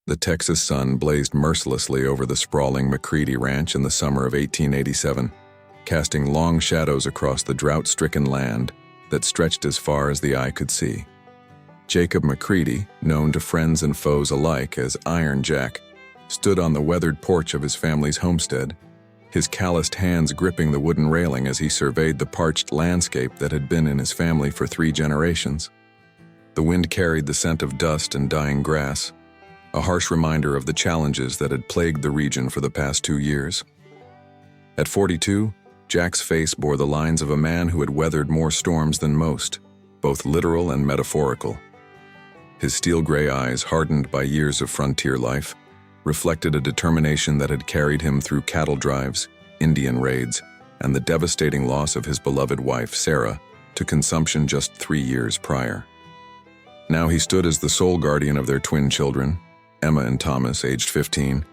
The Texas sun blazed mercilessly over the sprawling McCready Ranch in the summer of 1887, casting long shadows across the drought-stricken land that stretched as far as the eye could see. Jacob McCready, known to friends and foes alike as Iron Jack, stood on the weathered porch of his family's homestead, his calloused hands gripping the wooden railing as he surveyed the parched landscape that had been in his family for 3 generations. The wind carried the scent of dust and dying grass, a harsh reminder of the challenges that had plagued the region for the past 2 years. At 42, Jack's face bore the lines of a man who had weathered more storms than most, both literal and metaphorical. His steel-gray eyes, hardened by years of frontier life, reflected a determination that had carried him through cattle drives, Indian raids, and the devastating loss of his beloved wife, Sarah, to consumption just 3 years prior. Now he stood as the sole guardian of their twin children, Emma and Thomas, aged 15,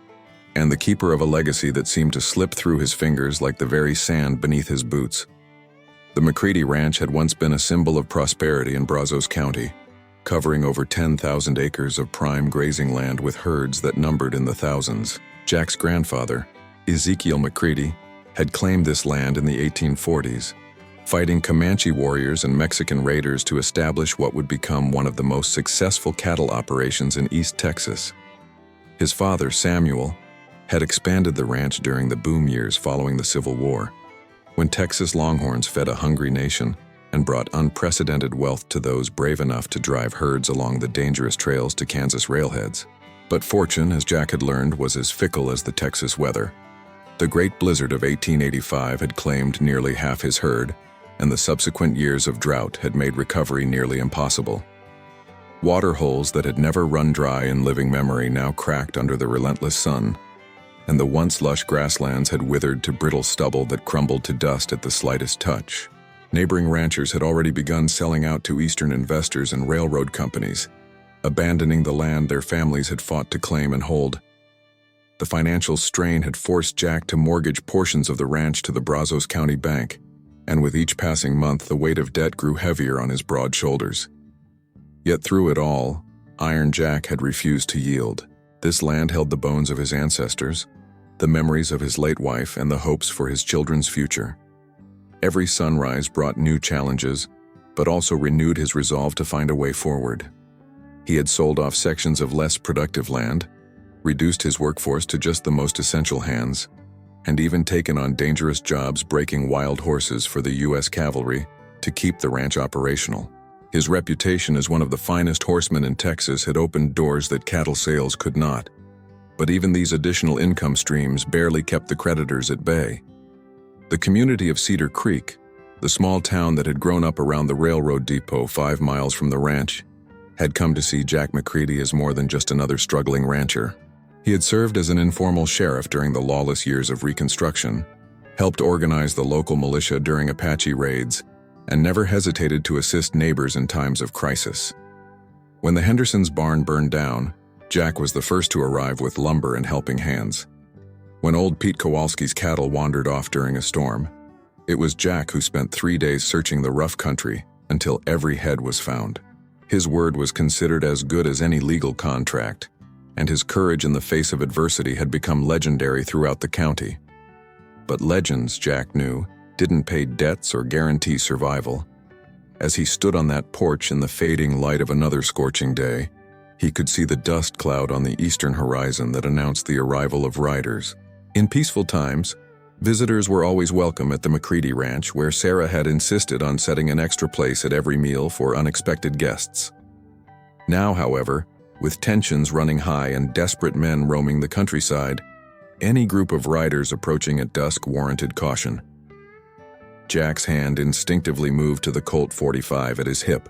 and the keeper of a legacy that seemed to slip through his fingers like the very sand beneath his boots. The McCready Ranch had once been a symbol of prosperity in Brazos County, covering over 10,000 acres of prime grazing land with herds that numbered in the thousands. Jack's grandfather, Ezekiel McCready, had claimed this land in the 1840s, fighting Comanche warriors and Mexican raiders to establish what would become one of the most successful cattle operations in East Texas. His father, Samuel, had expanded the ranch during the boom years following the Civil War, when Texas Longhorns fed a hungry nation and brought unprecedented wealth to those brave enough to drive herds along the dangerous trails to Kansas railheads. But fortune, as Jack had learned, was as fickle as the Texas weather. The Great Blizzard of 1885 had claimed nearly half his herd, and the subsequent years of drought had made recovery nearly impossible. Water holes that had never run dry in living memory now cracked under the relentless sun, and the once lush grasslands had withered to brittle stubble that crumbled to dust at the slightest touch. Neighboring ranchers had already begun selling out to Eastern investors and railroad companies, abandoning the land their families had fought to claim and hold. The financial strain had forced Jack to mortgage portions of the ranch to the Brazos County Bank, and with each passing month the weight of debt grew heavier on his broad shoulders. Yet through it all, Iron Jack had refused to yield. This land held the bones of his ancestors, the memories of his late wife, and the hopes for his children's future. Every sunrise brought new challenges, but also renewed his resolve to find a way forward. He had sold off sections of less productive land, reduced his workforce to just the most essential hands, and even taken on dangerous jobs breaking wild horses for the U.S. cavalry to keep the ranch operational. His reputation as one of the finest horsemen in Texas had opened doors that cattle sales could not. But even these additional income streams barely kept the creditors at bay. The community of Cedar Creek, the small town that had grown up around the railroad depot 5 miles from the ranch, had come to see Jack McCready as more than just another struggling rancher. He had served as an informal sheriff during the lawless years of Reconstruction, helped organize the local militia during Apache raids, and never hesitated to assist neighbors in times of crisis. When the Hendersons' barn burned down, Jack was the first to arrive with lumber and helping hands. When old Pete Kowalski's cattle wandered off during a storm, it was Jack who spent 3 days searching the rough country until every head was found. His word was considered as good as any legal contract, and his courage in the face of adversity had become legendary throughout the county. But legends, Jack knew, didn't pay debts or guarantee survival. As he stood on that porch in the fading light of another scorching day, he could see the dust cloud on the eastern horizon that announced the arrival of riders. In peaceful times, visitors were always welcome at the McCready Ranch, where Sarah had insisted on setting an extra place at every meal for unexpected guests. Now, however, with tensions running high and desperate men roaming the countryside, any group of riders approaching at dusk warranted caution. Jack's hand instinctively moved to the Colt 45 at his hip,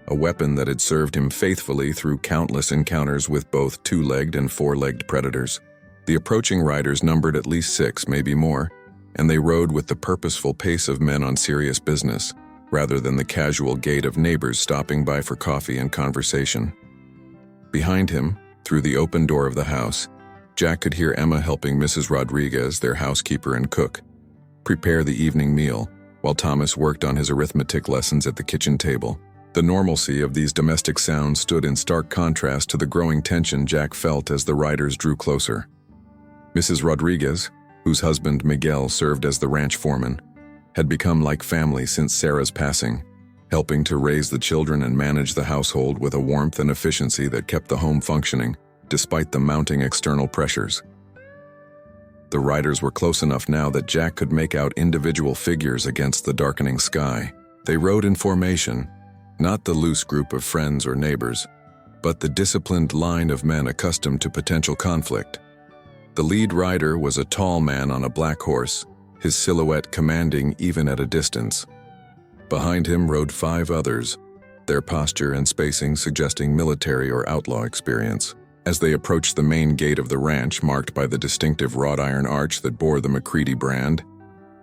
a weapon that had served him faithfully through countless encounters with both two-legged and four-legged predators. The approaching riders numbered at least 6, maybe more, and they rode with the purposeful pace of men on serious business, rather than the casual gait of neighbors stopping by for coffee and conversation. Behind him, through the open door of the house, Jack could hear Emma helping Mrs. Rodriguez, their housekeeper and cook, prepare the evening meal, while Thomas worked on his arithmetic lessons at the kitchen table. The normalcy of these domestic sounds stood in stark contrast to the growing tension Jack felt as the riders drew closer. Mrs. Rodriguez, whose husband Miguel served as the ranch foreman, had become like family since Sarah's passing, helping to raise the children and manage the household with a warmth and efficiency that kept the home functioning, despite the mounting external pressures. The riders were close enough now that Jack could make out individual figures against the darkening sky. They rode in formation, not the loose group of friends or neighbors, but the disciplined line of men accustomed to potential conflict. The lead rider was a tall man on a black horse, his silhouette commanding even at a distance. Behind him rode 5 others, their posture and spacing suggesting military or outlaw experience. As they approached the main gate of the ranch, marked by the distinctive wrought iron arch that bore the McCready brand,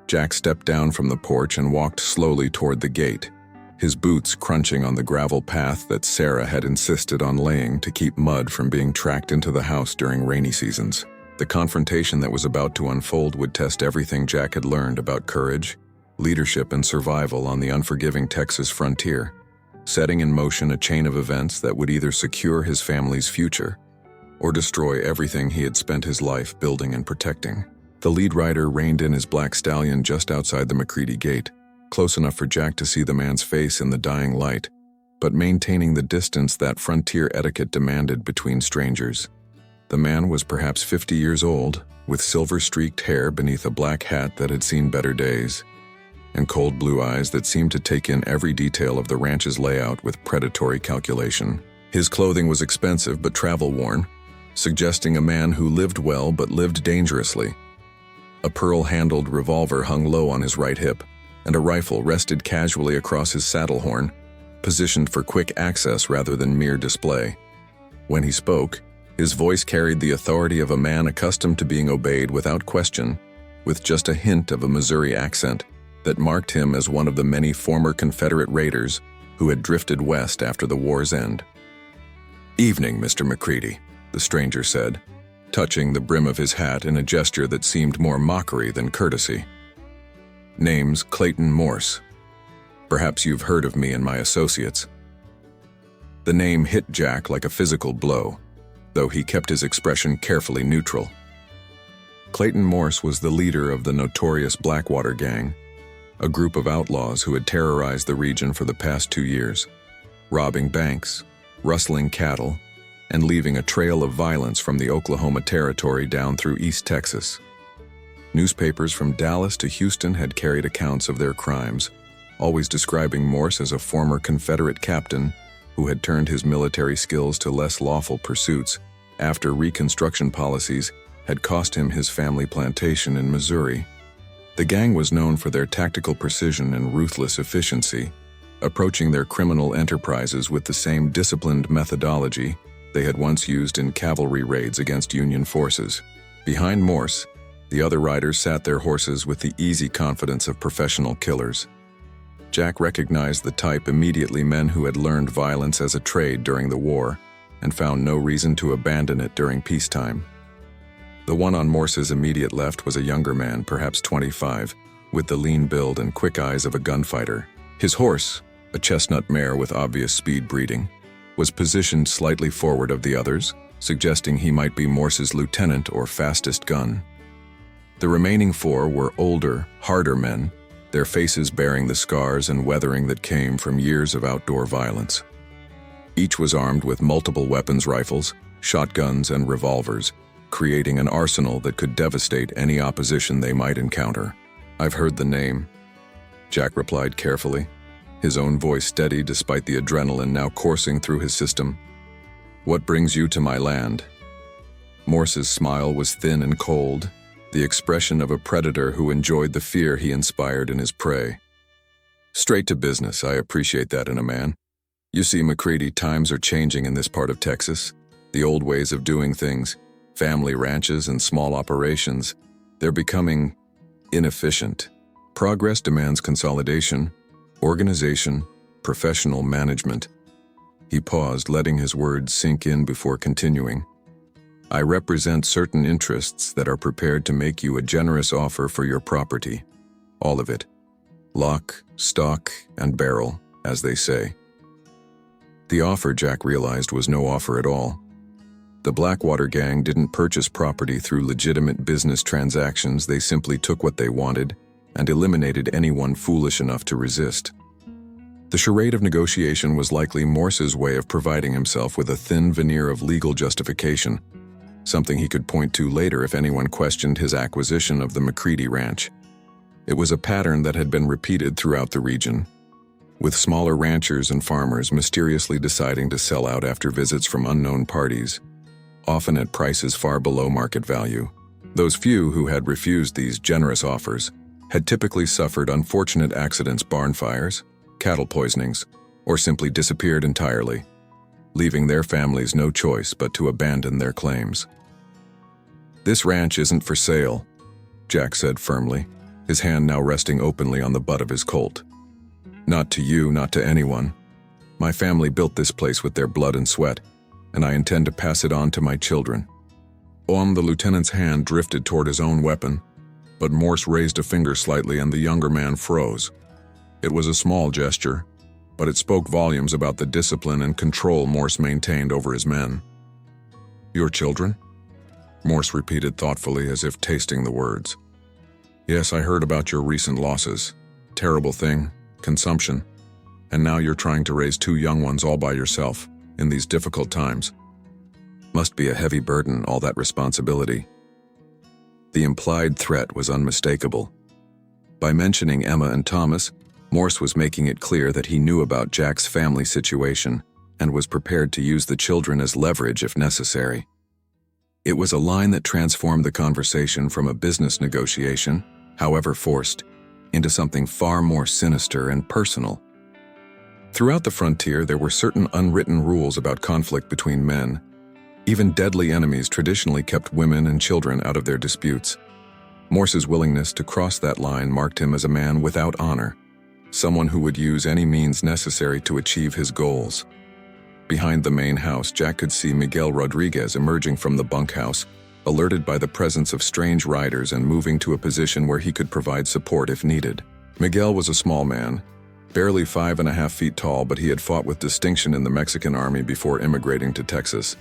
Jack stepped down from the porch and walked slowly toward the gate, his boots crunching on the gravel path that Sarah had insisted on laying to keep mud from being tracked into the house during rainy seasons. The confrontation that was about to unfold would test everything Jack had learned about courage, leadership, and survival on the unforgiving Texas frontier, setting in motion a chain of events that would either secure his family's future or destroy everything he had spent his life building and protecting. The lead rider reined in his black stallion just outside the McCready gate, close enough for Jack to see the man's face in the dying light, but maintaining the distance that frontier etiquette demanded between strangers. The man was perhaps 50 years old, with silver-streaked hair beneath a black hat that had seen better days, and cold blue eyes that seemed to take in every detail of the ranch's layout with predatory calculation. His clothing was expensive but travel-worn, suggesting a man who lived well but lived dangerously. A pearl-handled revolver hung low on his right hip, and a rifle rested casually across his saddle horn, positioned for quick access rather than mere display. When he spoke, his voice carried the authority of a man accustomed to being obeyed without question, with just a hint of a Missouri accent that marked him as one of the many former Confederate raiders who had drifted west after the war's end. "Evening, Mr. McCready," the stranger said, touching the brim of his hat in a gesture that seemed more mockery than courtesy. "Name's Clayton Morse. Perhaps you've heard of me and my associates." The name hit Jack like a physical blow, though he kept his expression carefully neutral. Clayton Morse was the leader of the notorious Blackwater Gang, a group of outlaws who had terrorized the region for the past 2 years, robbing banks, rustling cattle, and leaving a trail of violence from the Oklahoma Territory down through East Texas. Newspapers from Dallas to Houston had carried accounts of their crimes, always describing Morse as a former Confederate captain who had turned his military skills to less lawful pursuits after Reconstruction policies had cost him his family plantation in Missouri. The gang was known for their tactical precision and ruthless efficiency, approaching their criminal enterprises with the same disciplined methodology they had once used in cavalry raids against Union forces. Behind Morse, the other riders sat their horses with the easy confidence of professional killers. Jack recognized the type immediately: men who had learned violence as a trade during the war and found no reason to abandon it during peacetime. The one on Morse's immediate left was a younger man, perhaps 25, with the lean build and quick eyes of a gunfighter. His horse, a chestnut mare with obvious speed breeding, was positioned slightly forward of the others, suggesting he might be Morse's lieutenant or fastest gun. The remaining 4 were older, harder men, their faces bearing the scars and weathering that came from years of outdoor violence. Each was armed with multiple weapons: rifles, shotguns, and revolvers, creating an arsenal that could devastate any opposition they might encounter. "I've heard the name," Jack replied carefully, his own voice steady despite the adrenaline now coursing through his system. "What brings you to my land?" Morse's smile was thin and cold, the expression of a predator who enjoyed the fear he inspired in his prey. "Straight to business, I appreciate that in a man. You see, McCready, times are changing in this part of Texas. The old ways of doing things, family ranches and small operations, they're becoming inefficient. Progress demands consolidation, organization, professional management." He paused, letting his words sink in before continuing. "I represent certain interests that are prepared to make you a generous offer for your property. All of it. Lock, stock, and barrel, as they say. The offer, Jack realized, was no offer at all. The Blackwater gang didn't purchase property through legitimate business transactions. They simply took what they wanted and eliminated anyone foolish enough to resist. The charade of negotiation was likely Morse's way of providing himself with a thin veneer of legal justification, something he could point to later if anyone questioned his acquisition of the McCready Ranch. It was a pattern that had been repeated throughout the region, with smaller ranchers and farmers mysteriously deciding to sell out after visits from unknown parties, often at prices far below market value. Those few who had refused these generous offers had typically suffered unfortunate accidents, barn fires, cattle poisonings, or simply disappeared entirely, leaving their families no choice but to abandon their claims. "This ranch isn't for sale," Jack said firmly, his hand now resting openly on the butt of his Colt. "Not to you, not to anyone. My family built this place with their blood and sweat, and I intend to pass it on to my children." The lieutenant's hand drifted toward his own weapon, but Morse raised a finger slightly and the younger man froze. It was a small gesture, but it spoke volumes about the discipline and control Morse maintained over his men. "Your children?" Morse repeated thoughtfully, as if tasting the words. "Yes, I heard about your recent losses. Terrible thing, consumption. And now you're trying to raise 2 young ones all by yourself, in these difficult times. Must be a heavy burden, all that responsibility." The implied threat was unmistakable. By mentioning Emma and Thomas, Morse was making it clear that he knew about Jack's family situation and was prepared to use the children as leverage if necessary. It was a line that transformed the conversation from a business negotiation, however forced, into something far more sinister and personal. Throughout the frontier, there were certain unwritten rules about conflict between men. Even deadly enemies traditionally kept women and children out of their disputes. Morse's willingness to cross that line marked him as a man without honor, someone who would use any means necessary to achieve his goals. Behind the main house, Jack could see Miguel Rodriguez emerging from the bunkhouse, alerted by the presence of strange riders and moving to a position where he could provide support if needed. Miguel was a small man, barely 5.5 feet tall, but he had fought with distinction in the Mexican army before immigrating to Texas,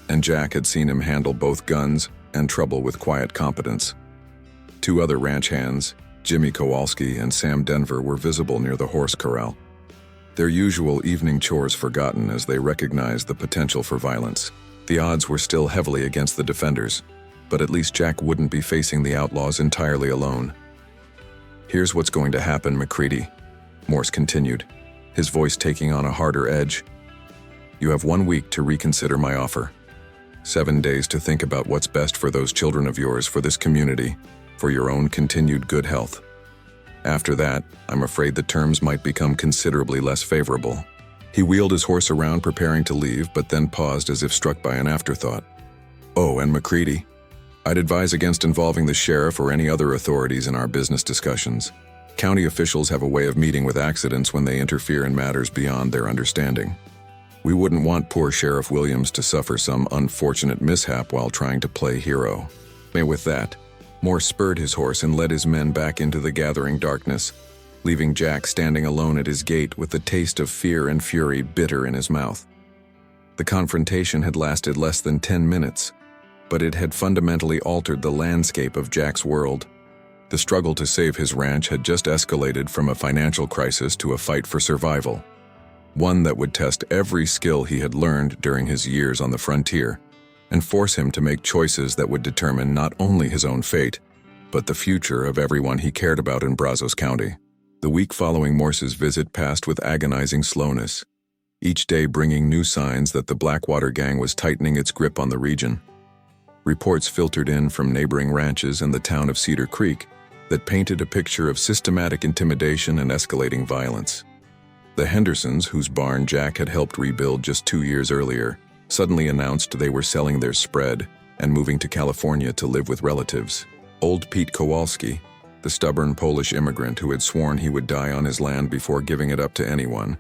and Jack had seen him handle both guns and trouble with quiet competence. 2 other ranch hands, Jimmy Kowalski and Sam Denver, were visible near the horse corral, their usual evening chores forgotten as they recognized the potential for violence. The odds were still heavily against the defenders, but at least Jack wouldn't be facing the outlaws entirely alone. "Here's what's going to happen, McCready," Morse continued, his voice taking on a harder edge. "You have 1 week to reconsider my offer. 7 days to think about what's best for those children of yours, for this community, for your own continued good health. After that, I'm afraid the terms might become considerably less favorable." He wheeled his horse around, preparing to leave, but then paused as if struck by an afterthought. "Oh, and McCready, I'd advise against involving the sheriff or any other authorities in our business discussions. County officials have a way of meeting with accidents when they interfere in matters beyond their understanding. We wouldn't want poor Sheriff Williams to suffer some unfortunate mishap while trying to play hero." And with that, Morse spurred his horse and led his men back into the gathering darkness, leaving Jack standing alone at his gate with the taste of fear and fury bitter in his mouth. The confrontation had lasted less than 10 minutes, but it had fundamentally altered the landscape of Jack's world. The struggle to save his ranch had just escalated from a financial crisis to a fight for survival, one that would test every skill he had learned during his years on the frontier and force him to make choices that would determine not only his own fate, but the future of everyone he cared about in Brazos County. The week following Morse's visit passed with agonizing slowness, each day bringing new signs that the Blackwater gang was tightening its grip on the region. Reports filtered in from neighboring ranches and the town of Cedar Creek that painted a picture of systematic intimidation and escalating violence. The Hendersons, whose barn Jack had helped rebuild just 2 years earlier, suddenly announced they were selling their spread and moving to California to live with relatives. Old Pete Kowalski, the stubborn Polish immigrant who had sworn he would die on his land before giving it up to anyone,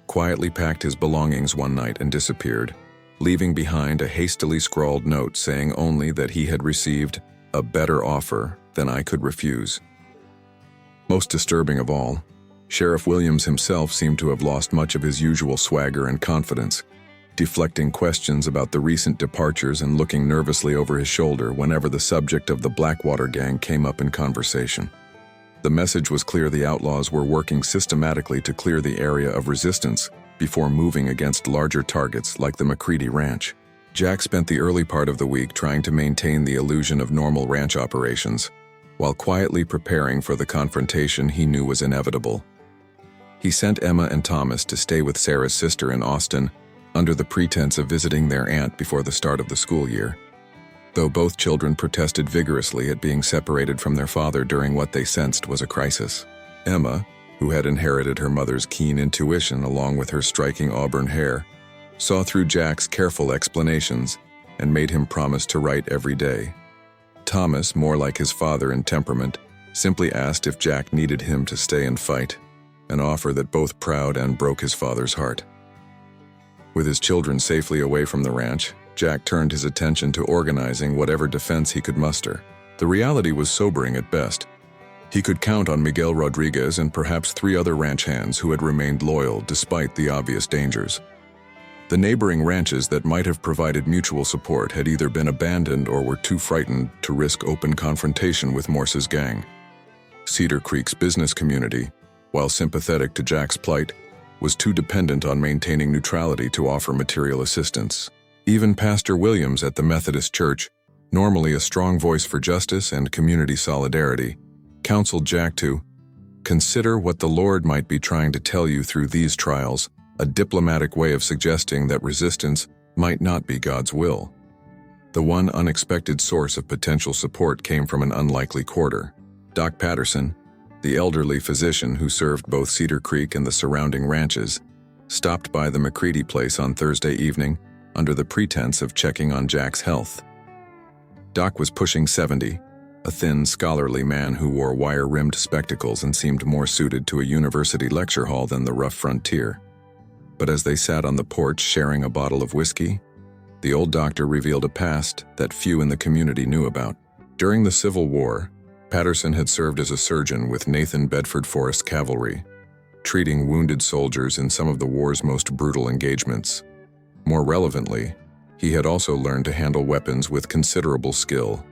quietly packed his belongings one night and disappeared, leaving behind a hastily scrawled note saying only that he had received a better offer than I could refuse. Most disturbing of all, Sheriff Williams himself seemed to have lost much of his usual swagger and confidence, deflecting questions about the recent departures and looking nervously over his shoulder whenever the subject of the Blackwater gang came up in conversation. The message was clear: the Outlaws were working systematically to clear the area of resistance before moving against larger targets like the McCready Ranch. Jack spent the early part of the week trying to maintain the illusion of normal ranch operations, while quietly preparing for the confrontation he knew was inevitable. He sent Emma and Thomas to stay with Sarah's sister in Austin under the pretense of visiting their aunt before the start of the school year, though both children protested vigorously at being separated from their father during what they sensed was a crisis. Emma, who had inherited her mother's keen intuition along with her striking auburn hair, saw through Jack's careful explanations and made him promise to write every day. Thomas, more like his father in temperament, simply asked if Jack needed him to stay and fight, an offer that both proud and broke his father's heart. With his children safely away from the ranch, Jack turned his attention to organizing whatever defense he could muster. The reality was sobering at best. He could count on Miguel Rodriguez and perhaps 3 other ranch hands who had remained loyal despite the obvious dangers. The neighboring ranches that might have provided mutual support had either been abandoned or were too frightened to risk open confrontation with Morse's gang. Cedar Creek's business community, while sympathetic to Jack's plight, was too dependent on maintaining neutrality to offer material assistance. Even Pastor Williams at the Methodist Church, normally a strong voice for justice and community solidarity, counseled Jack to consider what the Lord might be trying to tell you through these trials, a diplomatic way of suggesting that resistance might not be God's will. The one unexpected source of potential support came from an unlikely quarter. Doc Patterson, the elderly physician who served both Cedar Creek and the surrounding ranches, stopped by the McCready place on Thursday evening under the pretense of checking on Jack's health. Doc was pushing 70, a thin, scholarly man who wore wire-rimmed spectacles and seemed more suited to a university lecture hall than the rough frontier. But as they sat on the porch sharing a bottle of whiskey, the old doctor revealed a past that few in the community knew about. During the Civil War, Patterson had served as a surgeon with Nathan Bedford Forrest Cavalry, treating wounded soldiers in some of the war's most brutal engagements. More relevantly, he had also learned to handle weapons with considerable skill,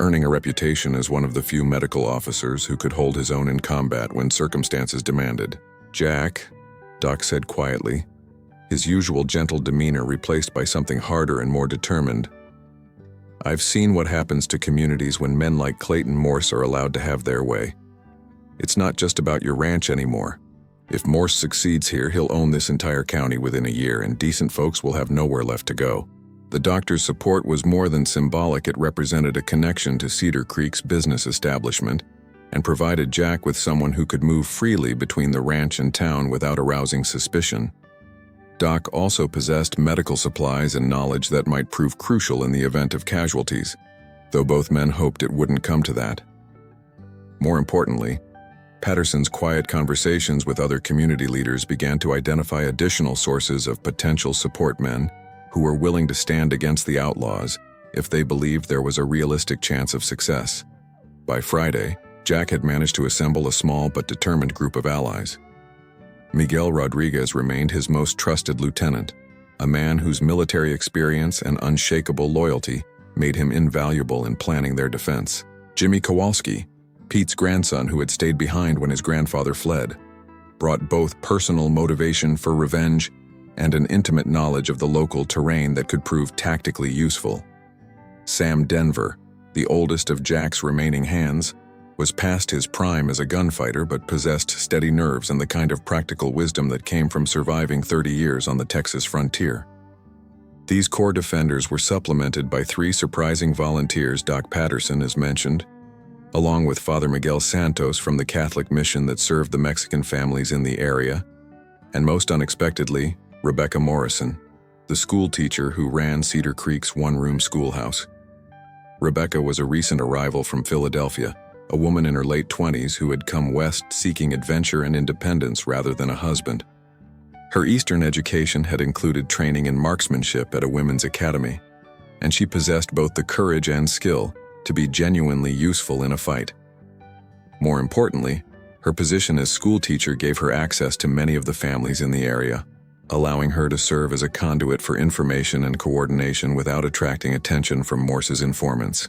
earning a reputation as one of the few medical officers who could hold his own in combat when circumstances demanded. "Jack," Doc said quietly, his usual gentle demeanor replaced by something harder and more determined, "I've seen what happens to communities when men like Clayton Morse are allowed to have their way. It's not just about your ranch anymore. If Morse succeeds here, he'll own this entire county within a year, and decent folks will have nowhere left to go." The doctor's support was more than symbolic. It represented a connection to Cedar Creek's business establishment and provided Jack with someone who could move freely between the ranch and town without arousing suspicion. Doc also possessed medical supplies and knowledge that might prove crucial in the event of casualties, though both men hoped it wouldn't come to that. More importantly, Patterson's quiet conversations with other community leaders began to identify additional sources of potential support men who were willing to stand against the Outlaws if they believed there was a realistic chance of success. By Friday, Jack had managed to assemble a small but determined group of allies. Miguel Rodriguez remained his most trusted lieutenant, a man whose military experience and unshakable loyalty made him invaluable in planning their defense. Jimmy Kowalski, Pete's grandson who had stayed behind when his grandfather fled, brought both personal motivation for revenge and an intimate knowledge of the local terrain that could prove tactically useful. Sam Denver, the oldest of Jack's remaining hands, was past his prime as a gunfighter but possessed steady nerves and the kind of practical wisdom that came from surviving 30 years on the Texas frontier. These core defenders were supplemented by 3 surprising volunteers Doc Patterson has mentioned, along with Father Miguel Santos from the Catholic mission that served the Mexican families in the area, and most unexpectedly, Rebecca Morrison, the school teacher who ran Cedar Creek's one-room schoolhouse. Rebecca was a recent arrival from Philadelphia, a woman in her late 20s who had come west seeking adventure and independence rather than a husband. Her Eastern education had included training in marksmanship at a women's academy, and she possessed both the courage and skill to be genuinely useful in a fight. More importantly, Her position as schoolteacher gave her access to many of the families in the area, allowing her to serve as a conduit for information and coordination without attracting attention from Morse's informants.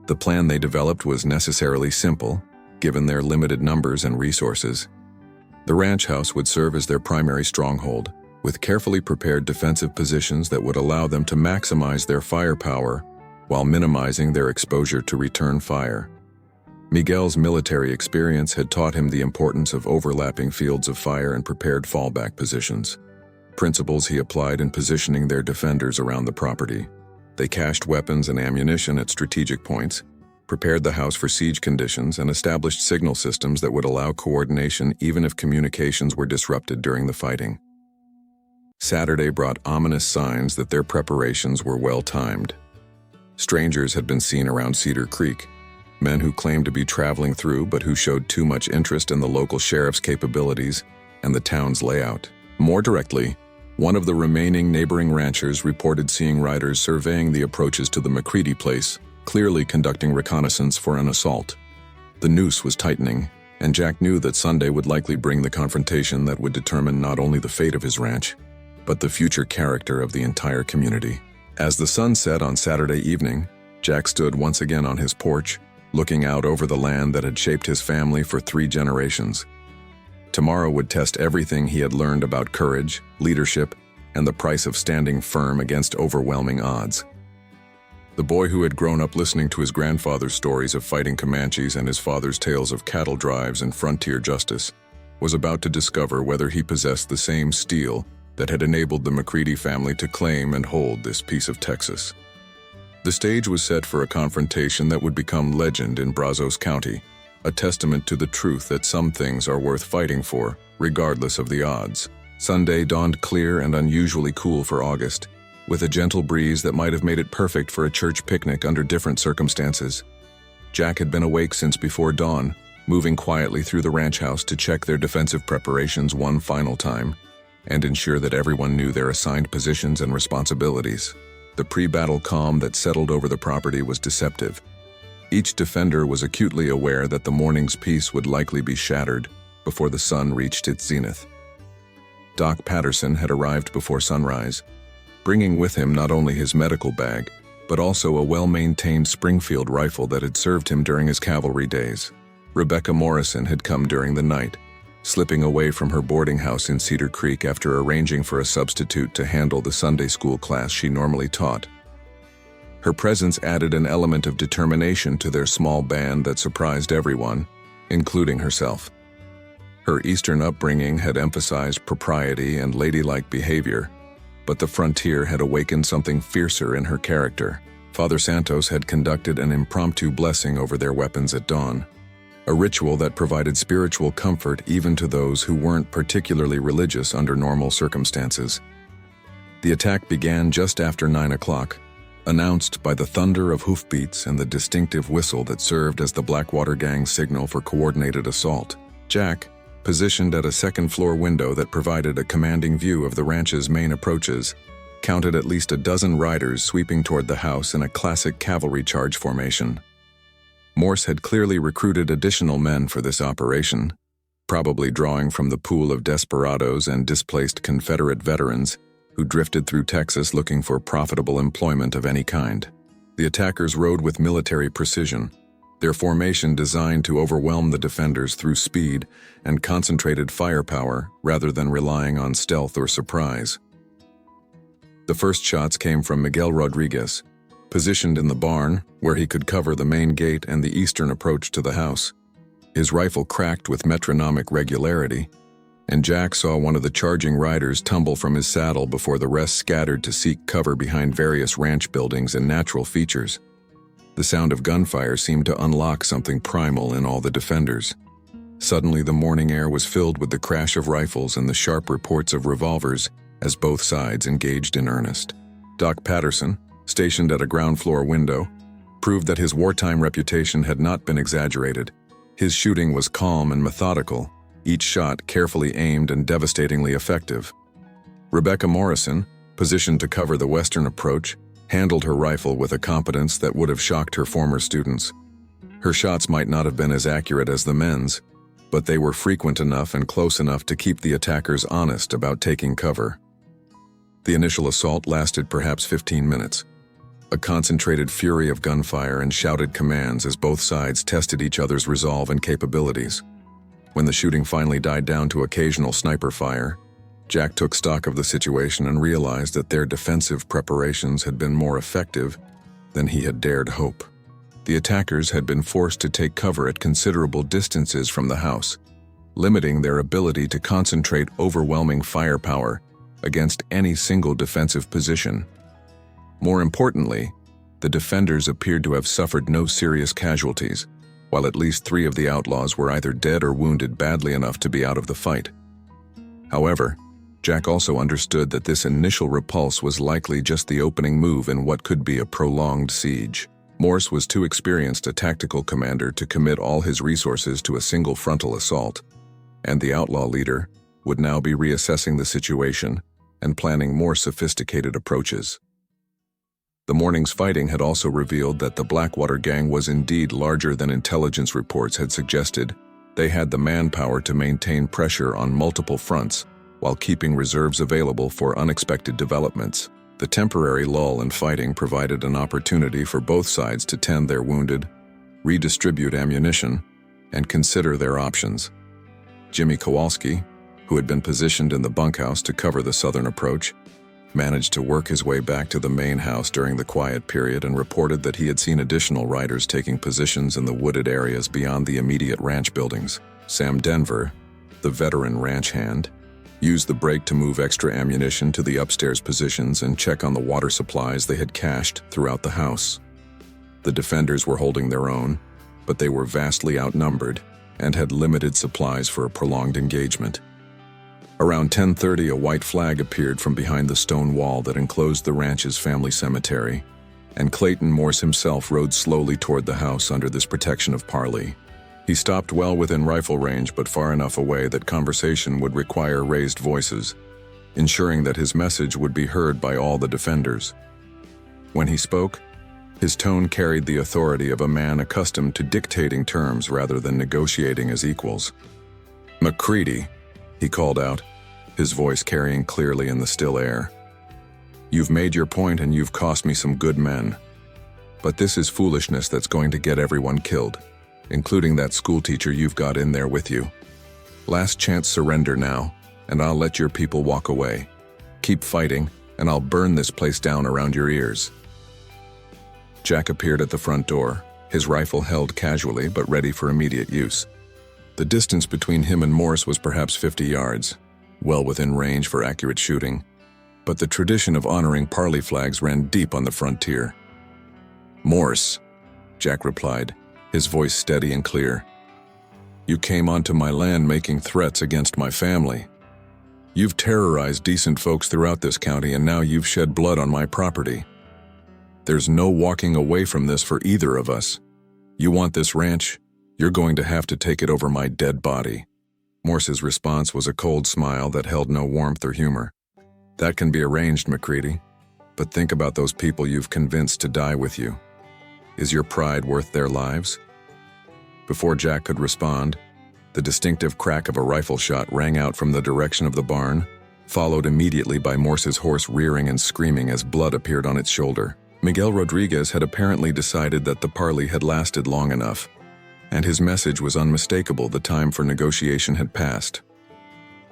The plan they developed was necessarily simple, given their limited numbers and resources. The ranch house would serve as their primary stronghold, with carefully prepared defensive positions that would allow them to maximize their firepower while minimizing their exposure to return fire. Miguel's military experience had taught him the importance of overlapping fields of fire and prepared fallback positions, principles he applied in positioning their defenders around the property. They cached weapons and ammunition at strategic points, prepared the house for siege conditions, and established signal systems that would allow coordination even if communications were disrupted during the fighting. Saturday brought ominous signs that their preparations were well-timed. Strangers had been seen around Cedar Creek, men who claimed to be traveling through but who showed too much interest in the local sheriff's capabilities and the town's layout. More directly, one of the remaining neighboring ranchers reported seeing riders surveying the approaches to the McCready place, clearly conducting reconnaissance for an assault. The noose was tightening, and Jack knew that Sunday would likely bring the confrontation that would determine not only the fate of his ranch, but the future character of the entire community. As the sun set on Saturday evening, Jack stood once again on his porch, looking out over the land that had shaped his family for 3 generations. Tomorrow would test everything he had learned about courage, leadership, and the price of standing firm against overwhelming odds. The boy who had grown up listening to his grandfather's stories of fighting Comanches and his father's tales of cattle drives and frontier justice was about to discover whether he possessed the same steel that had enabled the McCready family to claim and hold this piece of Texas. The stage was set for a confrontation that would become legend in Brazos County, a testament to the truth that some things are worth fighting for, regardless of the odds. Sunday dawned clear and unusually cool for August, with a gentle breeze that might have made it perfect for a church picnic under different circumstances. Jack had been awake since before dawn, moving quietly through the ranch house to check their defensive preparations one final time and ensure that everyone knew their assigned positions and responsibilities. The pre-battle calm that settled over the property was deceptive. Each defender was acutely aware that the morning's peace would likely be shattered before the sun reached its zenith. Doc Patterson had arrived before sunrise, bringing with him not only his medical bag, but also a well-maintained Springfield rifle that had served him during his cavalry days. Rebecca Morrison had come during the night, slipping away from her boarding house in Cedar Creek after arranging for a substitute to handle the Sunday school class she normally taught. Her presence added an element of determination to their small band that surprised everyone, including herself. Her Eastern upbringing had emphasized propriety and ladylike behavior, but the frontier had awakened something fiercer in her character. Father Santos had conducted an impromptu blessing over their weapons at dawn, a ritual that provided spiritual comfort even to those who weren't particularly religious under normal circumstances. The attack began just after 9 o'clock, announced by the thunder of hoofbeats and the distinctive whistle that served as the Blackwater Gang's signal for coordinated assault. Jack, positioned at a second-floor window that provided a commanding view of the ranch's main approaches, counted at least a dozen riders sweeping toward the house in a classic cavalry charge formation. Morse had clearly recruited additional men for this operation, probably drawing from the pool of desperados and displaced Confederate veterans who drifted through Texas looking for profitable employment of any kind. The attackers rode with military precision, their formation designed to overwhelm the defenders through speed and concentrated firepower rather than relying on stealth or surprise. The first shots came from Miguel Rodriguez, positioned in the barn where he could cover the main gate and the eastern approach to the house. His rifle cracked with metronomic regularity, and Jack saw one of the charging riders tumble from his saddle before the rest scattered to seek cover behind various ranch buildings and natural features. The sound of gunfire seemed to unlock something primal in all the defenders. Suddenly, the morning air was filled with the crash of rifles and the sharp reports of revolvers as both sides engaged in earnest. Doc Patterson, stationed at a ground-floor window, proved that his wartime reputation had not been exaggerated. His shooting was calm and methodical, each shot carefully aimed and devastatingly effective. Rebecca Morrison, positioned to cover the western approach, handled her rifle with a competence that would have shocked her former students. Her shots might not have been as accurate as the men's, but they were frequent enough and close enough to keep the attackers honest about taking cover. The initial assault lasted perhaps 15 minutes. A concentrated fury of gunfire and shouted commands as both sides tested each other's resolve and capabilities. When the shooting finally died down to occasional sniper fire, Jack took stock of the situation and realized that their defensive preparations had been more effective than he had dared hope. The attackers had been forced to take cover at considerable distances from the house, limiting their ability to concentrate overwhelming firepower against any single defensive position. More importantly, the defenders appeared to have suffered no serious casualties, while at least 3 of the outlaws were either dead or wounded badly enough to be out of the fight. However, Jack also understood that this initial repulse was likely just the opening move in what could be a prolonged siege. Morse was too experienced a tactical commander to commit all his resources to a single frontal assault, and the outlaw leader would now be reassessing the situation and planning more sophisticated approaches. The morning's fighting had also revealed that the Blackwater gang was indeed larger than intelligence reports had suggested. They had the manpower to maintain pressure on multiple fronts while keeping reserves available for unexpected developments. The temporary lull in fighting provided an opportunity for both sides to tend their wounded, redistribute ammunition, and consider their options. Jimmy Kowalski, who had been positioned in the bunkhouse to cover the southern approach, managed to work his way back to the main house during the quiet period and reported that he had seen additional riders taking positions in the wooded areas beyond the immediate ranch buildings. Sam Denver, the veteran ranch hand, used the break to move extra ammunition to the upstairs positions and check on the water supplies they had cached throughout the house. The defenders were holding their own, but they were vastly outnumbered and had limited supplies for a prolonged engagement. Around 10:30, a white flag appeared from behind the stone wall that enclosed the ranch's family cemetery, and Clayton Morse himself rode slowly toward the house under this protection of parley. He stopped well within rifle range but far enough away that conversation would require raised voices, ensuring that his message would be heard by all the defenders. When he spoke, his tone carried the authority of a man accustomed to dictating terms rather than negotiating as equals. "McCready," he called out, his voice carrying clearly in the still air. "You've made your point and you've cost me some good men. But this is foolishness that's going to get everyone killed, including that schoolteacher you've got in there with you. Last chance surrender now, and I'll let your people walk away. Keep fighting, and I'll burn this place down around your ears." Jack appeared at the front door, his rifle held casually but ready for immediate use. The distance between him and Morse was perhaps 50 yards, well within range for accurate shooting, but the tradition of honoring parley flags ran deep on the frontier. "Morse," Jack replied, his voice steady and clear. "You came onto my land making threats against my family. You've terrorized decent folks throughout this county, and now you've shed blood on my property. There's no walking away from this for either of us. You want this ranch? You're going to have to take it over my dead body." Morse's response was a cold smile that held no warmth or humor. "That can be arranged, McCready, but think about those people you've convinced to die with you. Is your pride worth their lives?" Before Jack could respond, the distinctive crack of a rifle shot rang out from the direction of the barn, followed immediately by Morse's horse rearing and screaming as blood appeared on its shoulder. Miguel Rodriguez had apparently decided that the parley had lasted long enough, and his message was unmistakable. The time for negotiation had passed.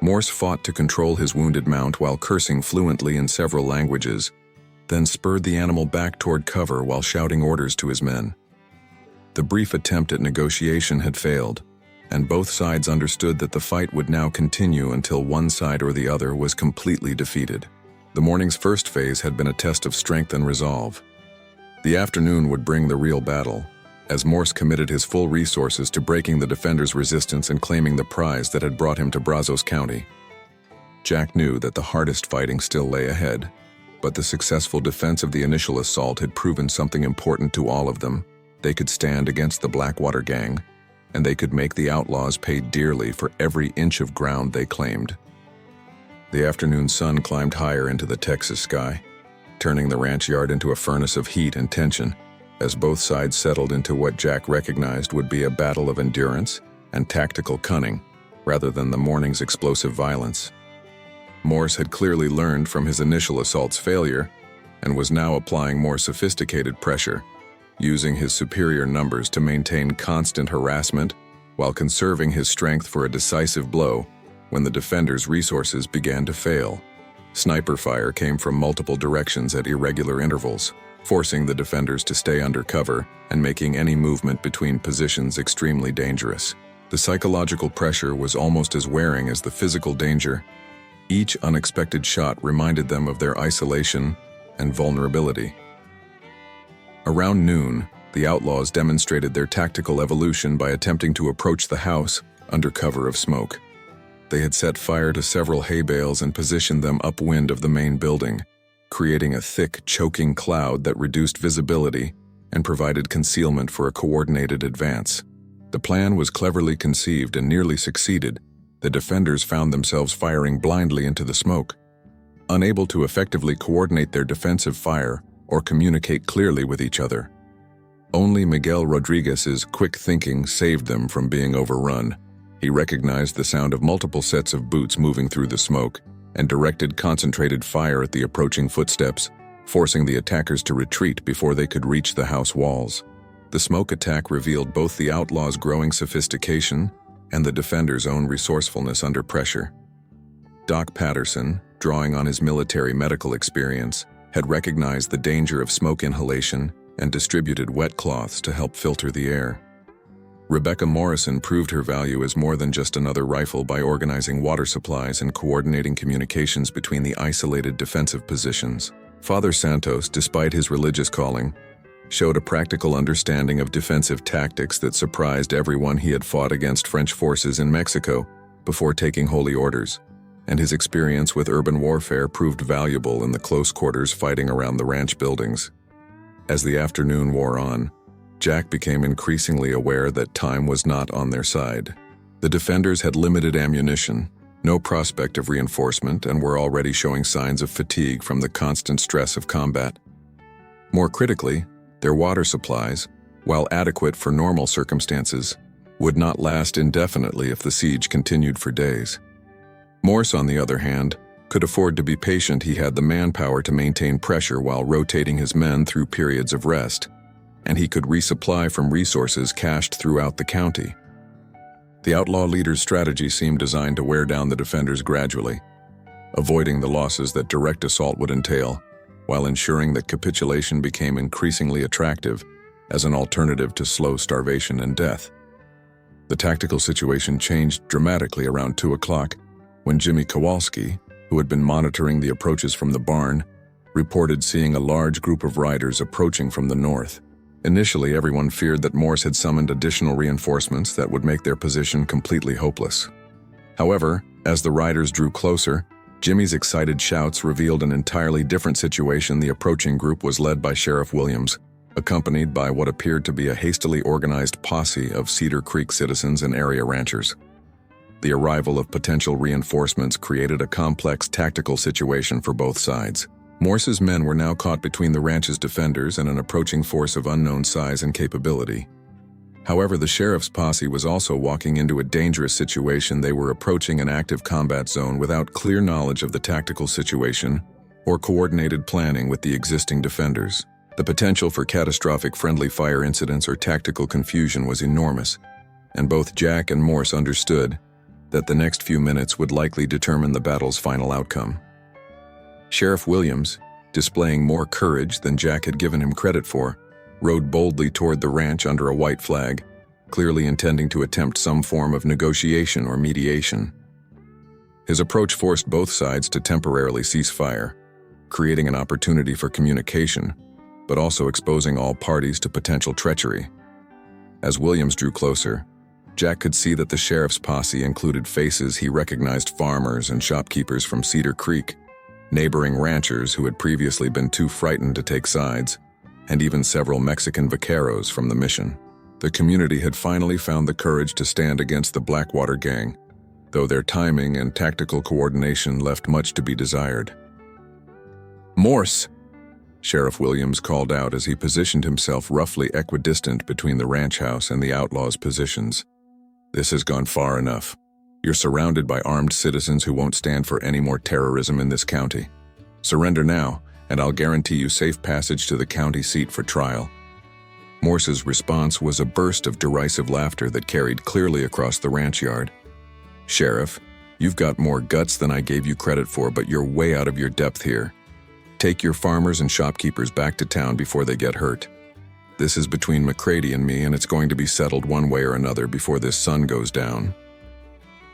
Morse fought to control his wounded mount while cursing fluently in several languages, then spurred the animal back toward cover while shouting orders to his men. The brief attempt at negotiation had failed, and both sides understood that the fight would now continue until one side or the other was completely defeated. The morning's first phase had been a test of strength and resolve. The afternoon would bring the real battle, as Morse committed his full resources to breaking the defenders' resistance and claiming the prize that had brought him to Brazos County. Jack knew that the hardest fighting still lay ahead, but the successful defense of the initial assault had proven something important to all of them. They could stand against the Blackwater gang, and they could make the outlaws pay dearly for every inch of ground they claimed. The afternoon sun climbed higher into the Texas sky, turning the ranch yard into a furnace of heat and tension, as both sides settled into what Jack recognized would be a battle of endurance and tactical cunning, rather than the morning's explosive violence. Morse had clearly learned from his initial assault's failure and was now applying more sophisticated pressure, using his superior numbers to maintain constant harassment while conserving his strength for a decisive blow when the defenders' resources began to fail. Sniper fire came from multiple directions at irregular intervals, forcing the defenders to stay under cover and making any movement between positions extremely dangerous. The psychological pressure was almost as wearing as the physical danger. Each unexpected shot reminded them of their isolation and vulnerability. Around noon, the Outlaws demonstrated their tactical evolution by attempting to approach the house under cover of smoke. They had set fire to several hay bales and positioned them upwind of the main building, creating a thick, choking cloud that reduced visibility and provided concealment for a coordinated advance. The plan was cleverly conceived and nearly succeeded. The defenders found themselves firing blindly into the smoke, unable to effectively coordinate their defensive fire or communicate clearly with each other. Only Miguel Rodriguez's quick thinking saved them from being overrun. He recognized the sound of multiple sets of boots moving through the smoke and directed concentrated fire at the approaching footsteps, forcing the attackers to retreat before they could reach the house walls. The smoke attack revealed both the Outlaws' growing sophistication and the defenders' own resourcefulness under pressure. Doc Patterson, drawing on his military medical experience, had recognized the danger of smoke inhalation and distributed wet cloths to help filter the air. Rebecca Morrison proved her value as more than just another rifle by organizing water supplies and coordinating communications between the isolated defensive positions. Father Santos, despite his religious calling, showed a practical understanding of defensive tactics that surprised everyone. He had fought against French forces in Mexico before taking holy orders, and his experience with urban warfare proved valuable in the close quarters fighting around the ranch buildings. As the afternoon wore on, Jack became increasingly aware that time was not on their side. The defenders had limited ammunition, no prospect of reinforcement, and were already showing signs of fatigue from the constant stress of combat. More critically, their water supplies, while adequate for normal circumstances, would not last indefinitely if the siege continued for days. Morse, on the other hand, could afford to be patient. He had the manpower to maintain pressure while rotating his men through periods of rest, and he could resupply from resources cached throughout the county. The outlaw leader's strategy seemed designed to wear down the defenders gradually, avoiding the losses that direct assault would entail, while ensuring that capitulation became increasingly attractive as an alternative to slow starvation and death. The tactical situation changed dramatically around 2 o'clock when Jimmy Kowalski, who had been monitoring the approaches from the barn, reported seeing a large group of riders approaching from the north. Initially, everyone feared that Morse had summoned additional reinforcements that would make their position completely hopeless. However, as the riders drew closer, Jimmy's excited shouts revealed an entirely different situation. The approaching group was led by Sheriff Williams, accompanied by what appeared to be a hastily organized posse of Cedar Creek citizens and area ranchers. The arrival of potential reinforcements created a complex tactical situation for both sides. Morse's men were now caught between the ranch's defenders and an approaching force of unknown size and capability. However, the sheriff's posse was also walking into a dangerous situation. They were approaching an active combat zone without clear knowledge of the tactical situation or coordinated planning with the existing defenders. The potential for catastrophic friendly fire incidents or tactical confusion was enormous, and both Jack and Morse understood that the next few minutes would likely determine the battle's final outcome. Sheriff Williams, displaying more courage than Jack had given him credit for, rode boldly toward the ranch under a white flag, clearly intending to attempt some form of negotiation or mediation. His approach forced both sides to temporarily cease fire, creating an opportunity for communication, but also exposing all parties to potential treachery. As Williams drew closer, Jack could see that the sheriff's posse included faces he recognized: farmers and shopkeepers from Cedar Creek, neighboring ranchers who had previously been too frightened to take sides, and even several Mexican vaqueros from the mission. The community had finally found the courage to stand against the Blackwater gang, though their timing and tactical coordination left much to be desired. "Morse!" Sheriff Williams called out as he positioned himself roughly equidistant between the ranch house and the outlaws' positions. This has gone far enough. You're surrounded by armed citizens who won't stand for any more terrorism in this county. Surrender now, and I'll guarantee you safe passage to the county seat for trial." Morse's response was a burst of derisive laughter that carried clearly across the ranch yard. "Sheriff, you've got more guts than I gave you credit for, but you're way out of your depth here. Take your farmers and shopkeepers back to town before they get hurt. This is between McCready and me, and it's going to be settled one way or another before this sun goes down."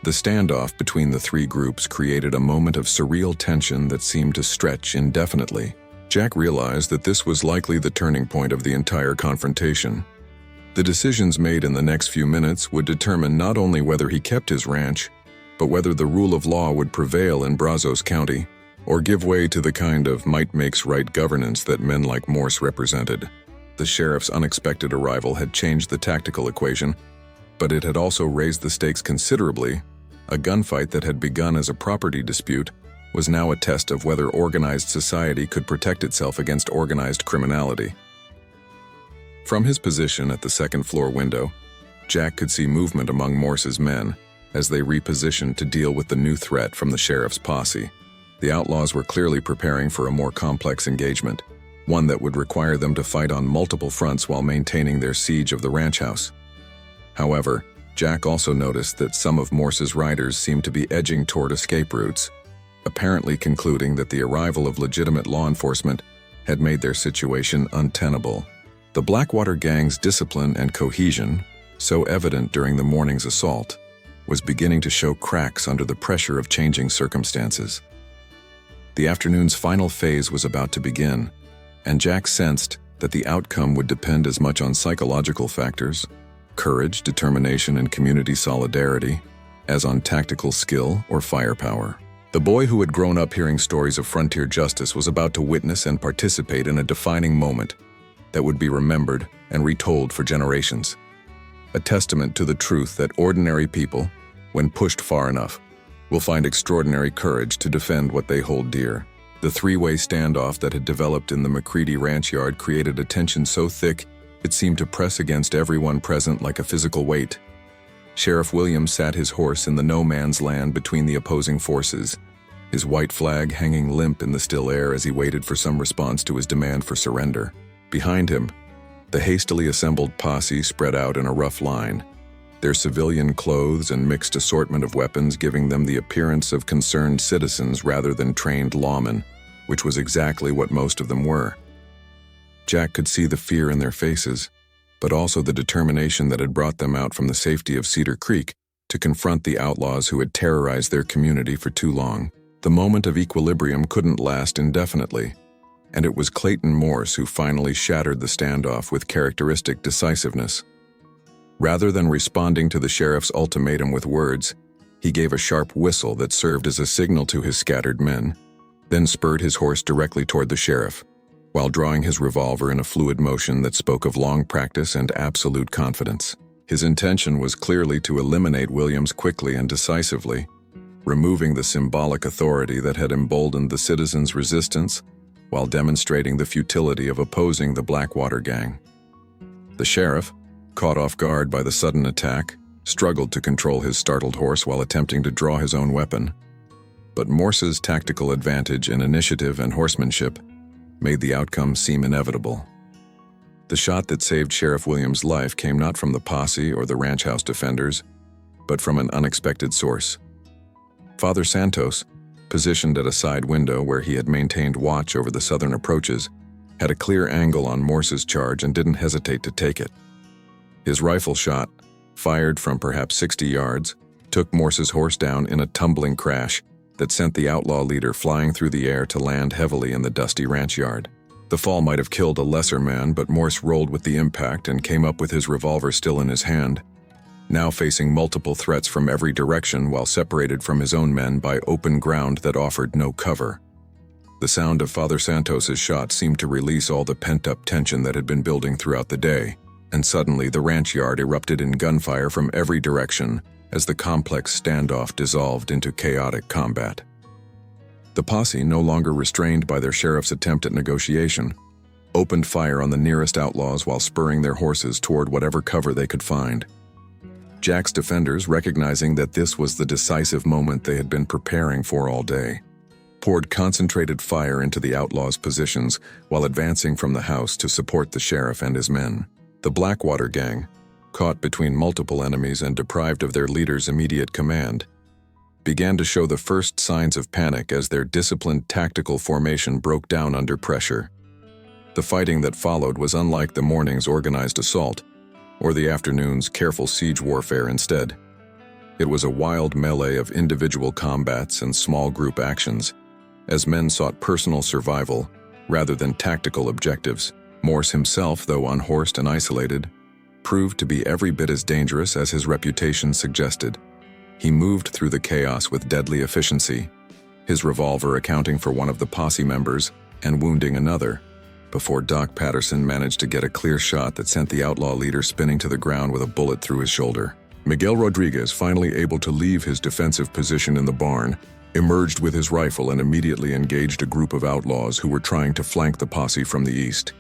The standoff between the three groups created a moment of surreal tension that seemed to stretch indefinitely. Jack realized that this was likely the turning point of the entire confrontation. The decisions made in the next few minutes would determine not only whether he kept his ranch, but whether the rule of law would prevail in Brazos County, or give way to the kind of might-makes-right governance that men like Morse represented. The sheriff's unexpected arrival had changed the tactical equation, but it had also raised the stakes considerably. A gunfight that had begun as a property dispute was now a test of whether organized society could protect itself against organized criminality. From his position at the second-floor window, Jack could see movement among Morse's men as they repositioned to deal with the new threat from the sheriff's posse. The outlaws were clearly preparing for a more complex engagement, one that would require them to fight on multiple fronts while maintaining their siege of the ranch house. However, Jack also noticed that some of Morse's riders seemed to be edging toward escape routes, apparently concluding that the arrival of legitimate law enforcement had made their situation untenable. The Blackwater gang's discipline and cohesion, so evident during the morning's assault, was beginning to show cracks under the pressure of changing circumstances. The afternoon's final phase was about to begin, and Jack sensed that the outcome would depend as much on psychological factors, courage, determination, and community solidarity, as on tactical skill or firepower. The boy who had grown up hearing stories of frontier justice was about to witness and participate in a defining moment that would be remembered and retold for generations. A testament to the truth that ordinary people, when pushed far enough, will find extraordinary courage to defend what they hold dear. The three-way standoff that had developed in the McCready ranch yard created a tension so thick it seemed to press against everyone present like a physical weight. Sheriff Williams sat his horse in the no-man's land between the opposing forces, his white flag hanging limp in the still air as he waited for some response to his demand for surrender. Behind him, the hastily assembled posse spread out in a rough line, their civilian clothes and mixed assortment of weapons giving them the appearance of concerned citizens rather than trained lawmen, which was exactly what most of them were. Jack could see the fear in their faces, but also the determination that had brought them out from the safety of Cedar Creek to confront the outlaws who had terrorized their community for too long. The moment of equilibrium couldn't last indefinitely, and it was Clayton Morse who finally shattered the standoff with characteristic decisiveness. Rather than responding to the sheriff's ultimatum with words, he gave a sharp whistle that served as a signal to his scattered men, then spurred his horse directly toward the sheriff, while drawing his revolver in a fluid motion that spoke of long practice and absolute confidence. His intention was clearly to eliminate Williams quickly and decisively, removing the symbolic authority that had emboldened the citizens' resistance while demonstrating the futility of opposing the Blackwater gang. The sheriff, caught off guard by the sudden attack, struggled to control his startled horse while attempting to draw his own weapon. But Morse's tactical advantage in initiative and horsemanship made the outcome seem inevitable. The shot that saved Sheriff Williams' life came not from the posse or the ranch house defenders, but from an unexpected source. Father Santos, positioned at a side window where he had maintained watch over the southern approaches, had a clear angle on Morse's charge and didn't hesitate to take it. His rifle shot, fired from perhaps 60 yards, took Morse's horse down in a tumbling crash that sent the outlaw leader flying through the air to land heavily in the dusty ranch yard. The fall might have killed a lesser man, but Morse rolled with the impact and came up with his revolver still in his hand, now facing multiple threats from every direction while separated from his own men by open ground that offered no cover. The sound of Father Santos's shot seemed to release all the pent-up tension that had been building throughout the day, and suddenly the ranch yard erupted in gunfire from every direction as the complex standoff dissolved into chaotic combat. The posse, no longer restrained by their sheriff's attempt at negotiation, opened fire on the nearest outlaws while spurring their horses toward whatever cover they could find. Jack's defenders, recognizing that this was the decisive moment they had been preparing for all day, poured concentrated fire into the outlaws' positions while advancing from the house to support the sheriff and his men. The Blackwater gang, caught between multiple enemies and deprived of their leader's immediate command, began to show the first signs of panic as their disciplined tactical formation broke down under pressure. The fighting that followed was unlike the morning's organized assault, or the afternoon's careful siege warfare instead. It was a wild melee of individual combats and small group actions, as men sought personal survival rather than tactical objectives. Morse himself, though unhorsed and isolated, proved to be every bit as dangerous as his reputation suggested. He moved through the chaos with deadly efficiency, his revolver accounting for one of the posse members and wounding another, before Doc Patterson managed to get a clear shot that sent the outlaw leader spinning to the ground with a bullet through his shoulder. Miguel Rodriguez, finally able to leave his defensive position in the barn, emerged with his rifle and immediately engaged a group of outlaws who were trying to flank the posse from the east.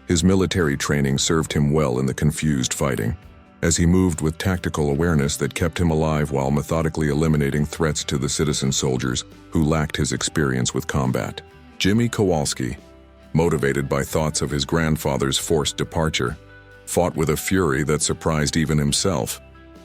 His military training served him well in the confused fighting, as he moved with tactical awareness that kept him alive while methodically eliminating threats to the citizen soldiers who lacked his experience with combat. Jimmy Kowalski, motivated by thoughts of his grandfather's forced departure, fought with a fury that surprised even himself,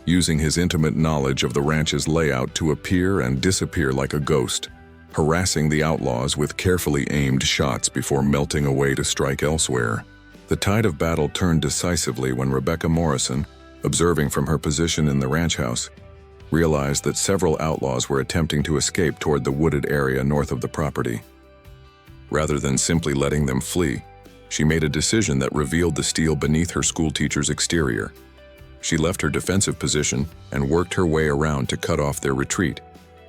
using his intimate knowledge of the ranch's layout to appear and disappear like a ghost, harassing the outlaws with carefully aimed shots before melting away to strike elsewhere. The tide of battle turned decisively when Rebecca Morrison, observing from her position in the ranch house, realized that several outlaws were attempting to escape toward the wooded area north of the property. Rather than simply letting them flee, she made a decision that revealed the steel beneath her schoolteacher's exterior. She left her defensive position and worked her way around to cut off their retreat,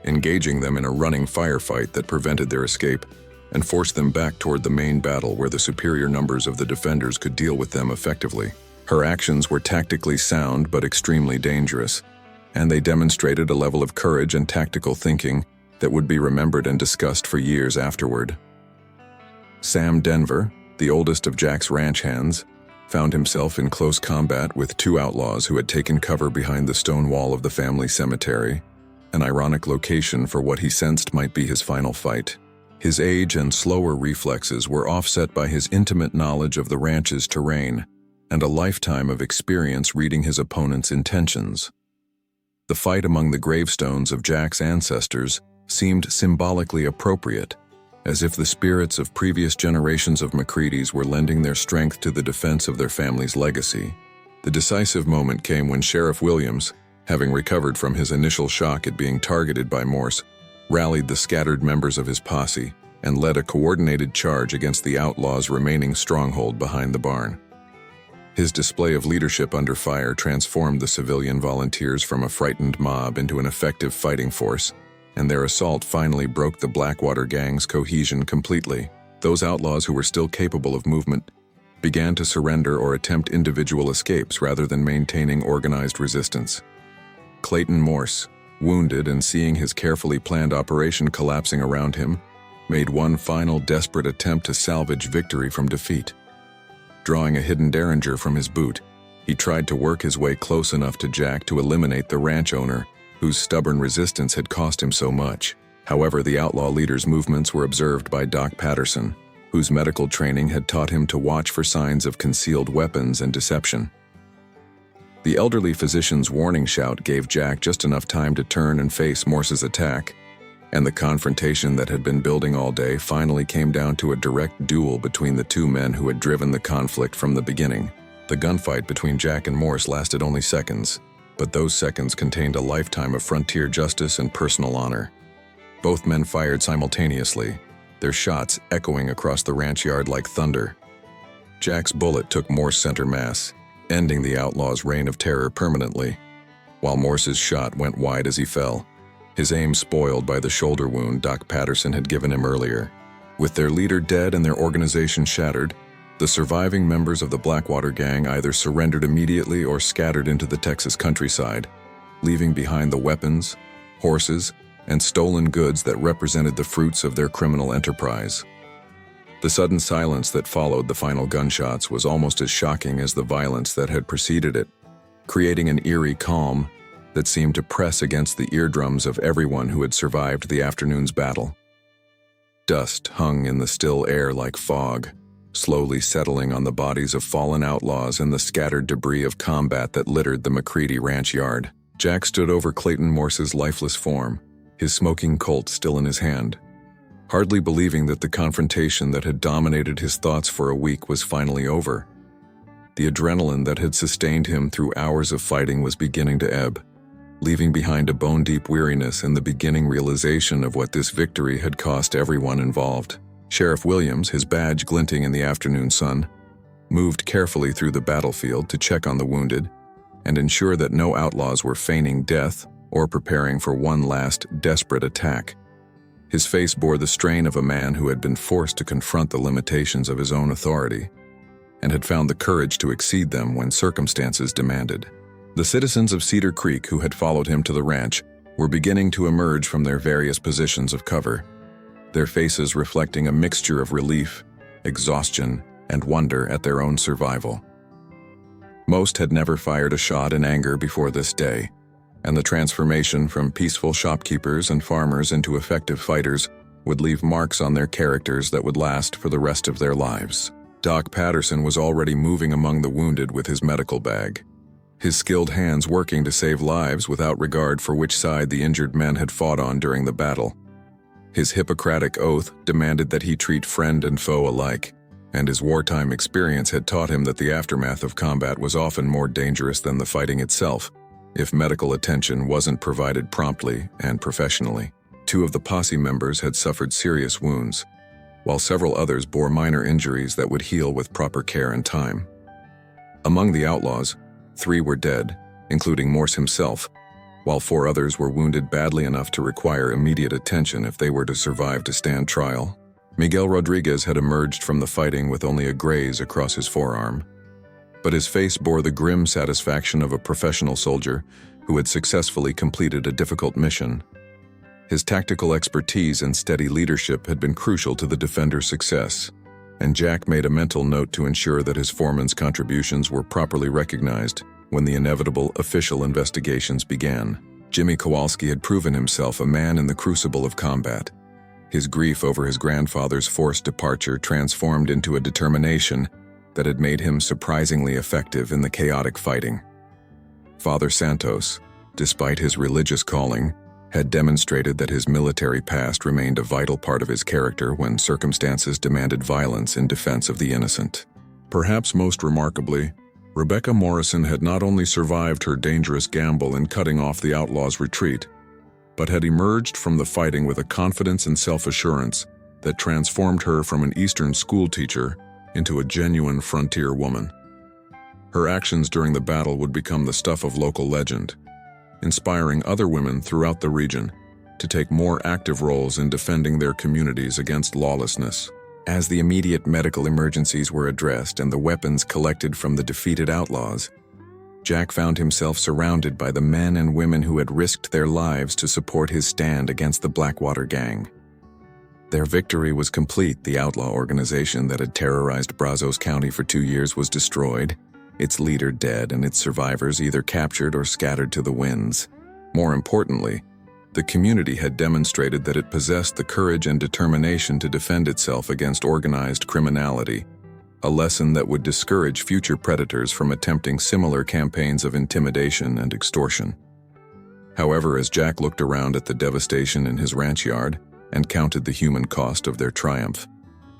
engaging them in a running firefight that prevented their escape and forced them back toward the main battle where the superior numbers of the defenders could deal with them effectively. Her actions were tactically sound but extremely dangerous, and they demonstrated a level of courage and tactical thinking that would be remembered and discussed for years afterward. Sam Denver, the oldest of Jack's ranch hands, found himself in close combat with two outlaws who had taken cover behind the stone wall of the family cemetery, an ironic location for what he sensed might be his final fight. His age and slower reflexes were offset by his intimate knowledge of the ranch's terrain and a lifetime of experience reading his opponent's intentions. The fight among the gravestones of Jack's ancestors seemed symbolically appropriate, as if the spirits of previous generations of McCready's were lending their strength to the defense of their family's legacy. The decisive moment came when Sheriff Williams, having recovered from his initial shock at being targeted by Morse, rallied the scattered members of his posse and led a coordinated charge against the outlaws' remaining stronghold behind the barn. His display of leadership under fire transformed the civilian volunteers from a frightened mob into an effective fighting force, and their assault finally broke the Blackwater gang's cohesion completely. Those outlaws who were still capable of movement began to surrender or attempt individual escapes rather than maintaining organized resistance. Clayton Morse, wounded and seeing his carefully planned operation collapsing around him, made one final desperate attempt to salvage victory from defeat. Drawing a hidden derringer from his boot, he tried to work his way close enough to Jack to eliminate the ranch owner, whose stubborn resistance had cost him so much. However, the outlaw leader's movements were observed by Doc Patterson, whose medical training had taught him to watch for signs of concealed weapons and deception. The elderly physician's warning shout gave Jack just enough time to turn and face Morse's attack, and the confrontation that had been building all day finally came down to a direct duel between the two men who had driven the conflict from the beginning. The gunfight between Jack and Morse lasted only seconds, but those seconds contained a lifetime of frontier justice and personal honor. Both men fired simultaneously, their shots echoing across the ranch yard like thunder. Jack's bullet took Morse center mass, ending the outlaw's reign of terror permanently, while Morse's shot went wide as he fell, his aim spoiled by the shoulder wound Doc Patterson had given him earlier. With their leader dead and their organization shattered, the surviving members of the Blackwater gang either surrendered immediately or scattered into the Texas countryside, leaving behind the weapons, horses, and stolen goods that represented the fruits of their criminal enterprise. The sudden silence that followed the final gunshots was almost as shocking as the violence that had preceded it, creating an eerie calm that seemed to press against the eardrums of everyone who had survived the afternoon's battle. Dust hung in the still air like fog, slowly settling on the bodies of fallen outlaws and the scattered debris of combat that littered the McCready ranch yard. Jack stood over Clayton Morse's lifeless form, his smoking Colt still in his hand, hardly believing that the confrontation that had dominated his thoughts for a week was finally over. The adrenaline that had sustained him through hours of fighting was beginning to ebb, leaving behind a bone-deep weariness and the beginning realization of what this victory had cost everyone involved. Sheriff Williams, his badge glinting in the afternoon sun, moved carefully through the battlefield to check on the wounded and ensure that no outlaws were feigning death or preparing for one last desperate attack. His face bore the strain of a man who had been forced to confront the limitations of his own authority and had found the courage to exceed them when circumstances demanded. The citizens of Cedar Creek who had followed him to the ranch were beginning to emerge from their various positions of cover, their faces reflecting a mixture of relief, exhaustion, and wonder at their own survival. Most had never fired a shot in anger before this day, and the transformation from peaceful shopkeepers and farmers into effective fighters would leave marks on their characters that would last for the rest of their lives. Doc Patterson was already moving among the wounded with his medical bag, his skilled hands working to save lives without regard for which side the injured men had fought on during the battle. His Hippocratic oath demanded that he treat friend and foe alike, and his wartime experience had taught him that the aftermath of combat was often more dangerous than the fighting itself, if medical attention wasn't provided promptly and professionally. 2 of the posse members had suffered serious wounds, while several others bore minor injuries that would heal with proper care and time. Among the outlaws, 3 were dead, including Morse himself, while 4 others were wounded badly enough to require immediate attention if they were to survive to stand trial. Miguel Rodriguez had emerged from the fighting with only a graze across his forearm, but his face bore the grim satisfaction of a professional soldier who had successfully completed a difficult mission. His tactical expertise and steady leadership had been crucial to the defender's success, and Jack made a mental note to ensure that his foreman's contributions were properly recognized when the inevitable official investigations began. Jimmy Kowalski had proven himself a man in the crucible of combat. His grief over his grandfather's forced departure transformed into a determination that had made him surprisingly effective in the chaotic fighting. Father Santos, despite his religious calling, had demonstrated that his military past remained a vital part of his character when circumstances demanded violence in defense of the innocent. Perhaps most remarkably, Rebecca Morrison had not only survived her dangerous gamble in cutting off the outlaws' retreat, but had emerged from the fighting with a confidence and self-assurance that transformed her from an Eastern schoolteacher into a genuine frontier woman. Her actions during the battle would become the stuff of local legend, inspiring other women throughout the region to take more active roles in defending their communities against lawlessness. As the immediate medical emergencies were addressed and the weapons collected from the defeated outlaws, Jack found himself surrounded by the men and women who had risked their lives to support his stand against the Blackwater Gang. Their victory was complete. The outlaw organization that had terrorized Brazos County for 2 years was destroyed, its leader dead and its survivors either captured or scattered to the winds. More importantly, the community had demonstrated that it possessed the courage and determination to defend itself against organized criminality, a lesson that would discourage future predators from attempting similar campaigns of intimidation and extortion. However, as Jack looked around at the devastation in his ranch yard and counted the human cost of their triumph,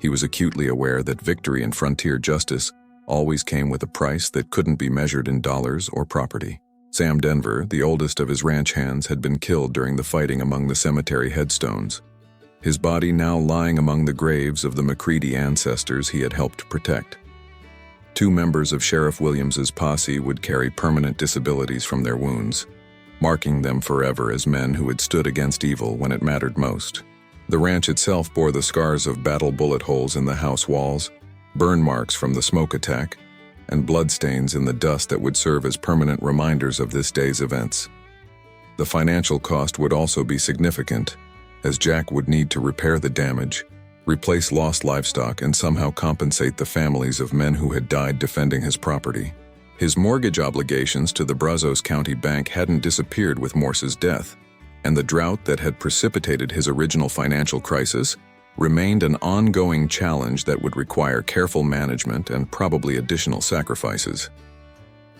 he was acutely aware that victory in frontier justice always came with a price that couldn't be measured in dollars or property. Sam Denver, the oldest of his ranch hands, had been killed during the fighting among the cemetery headstones, his body now lying among the graves of the McCready ancestors he had helped protect. 2 members of Sheriff Williams's posse would carry permanent disabilities from their wounds, marking them forever as men who had stood against evil when it mattered most. The ranch itself bore the scars of battle bullet holes in the house walls, burn marks from the smoke attack, and bloodstains in the dust that would serve as permanent reminders of this day's events. The financial cost would also be significant, as Jack would need to repair the damage, replace lost livestock, and somehow compensate the families of men who had died defending his property. His mortgage obligations to the Brazos County Bank hadn't disappeared with Morse's death, and the drought that had precipitated his original financial crisis remained an ongoing challenge that would require careful management and probably additional sacrifices.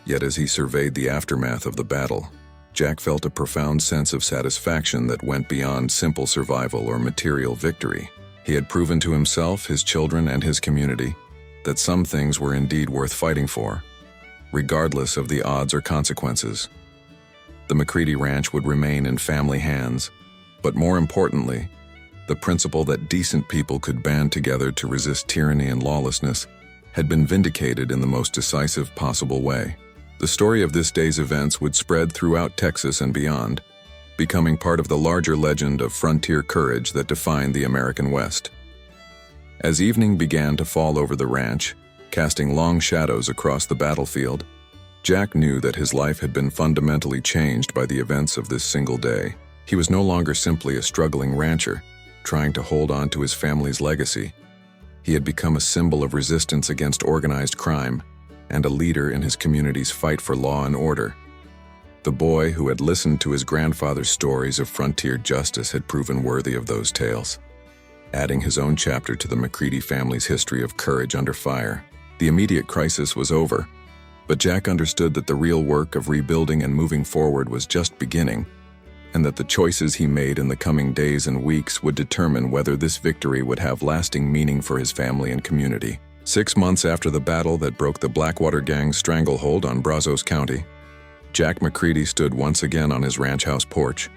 Yet as he surveyed the aftermath of the battle, Jack felt a profound sense of satisfaction that went beyond simple survival or material victory. He had proven to himself, his children, and his community that some things were indeed worth fighting for, regardless of the odds or consequences. The McCready Ranch would remain in family hands, but more importantly, the principle that decent people could band together to resist tyranny and lawlessness had been vindicated in the most decisive possible way. The story of this day's events would spread throughout Texas and beyond, becoming part of the larger legend of frontier courage that defined the American West. As evening began to fall over the ranch, casting long shadows across the battlefield, Jack knew that his life had been fundamentally changed by the events of this single day. He was no longer simply a struggling rancher, trying to hold on to his family's legacy. He had become a symbol of resistance against organized crime and a leader in his community's fight for law and order. The boy who had listened to his grandfather's stories of frontier justice had proven worthy of those tales, adding his own chapter to the McCready family's history of courage under fire. The immediate crisis was over, but Jack understood that the real work of rebuilding and moving forward was just beginning, and that the choices he made in the coming days and weeks would determine whether this victory would have lasting meaning for his family and community. 6 months after the battle that broke the Blackwater Gang's stranglehold on Brazos County, Jack McCready stood once again on his ranch house porch.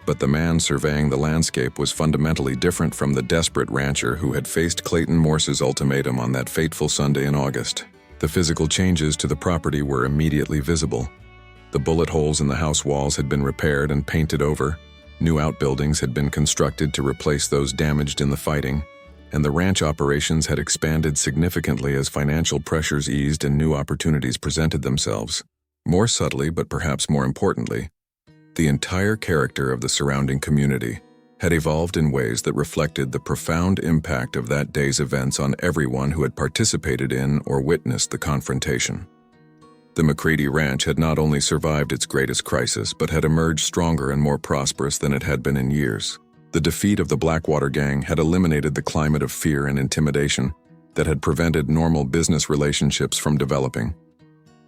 But the man surveying the landscape was fundamentally different from the desperate rancher who had faced Clayton Morse's ultimatum on that fateful Sunday in August. The physical changes to the property were immediately visible. The bullet holes in the house walls had been repaired and painted over, new outbuildings had been constructed to replace those damaged in the fighting, and the ranch operations had expanded significantly as financial pressures eased and new opportunities presented themselves. More subtly, but perhaps more importantly, the entire character of the surrounding community had evolved in ways that reflected the profound impact of that day's events on everyone who had participated in or witnessed the confrontation. The McCready Ranch had not only survived its greatest crisis, but had emerged stronger and more prosperous than it had been in years. The defeat of the Blackwater Gang had eliminated the climate of fear and intimidation that had prevented normal business relationships from developing,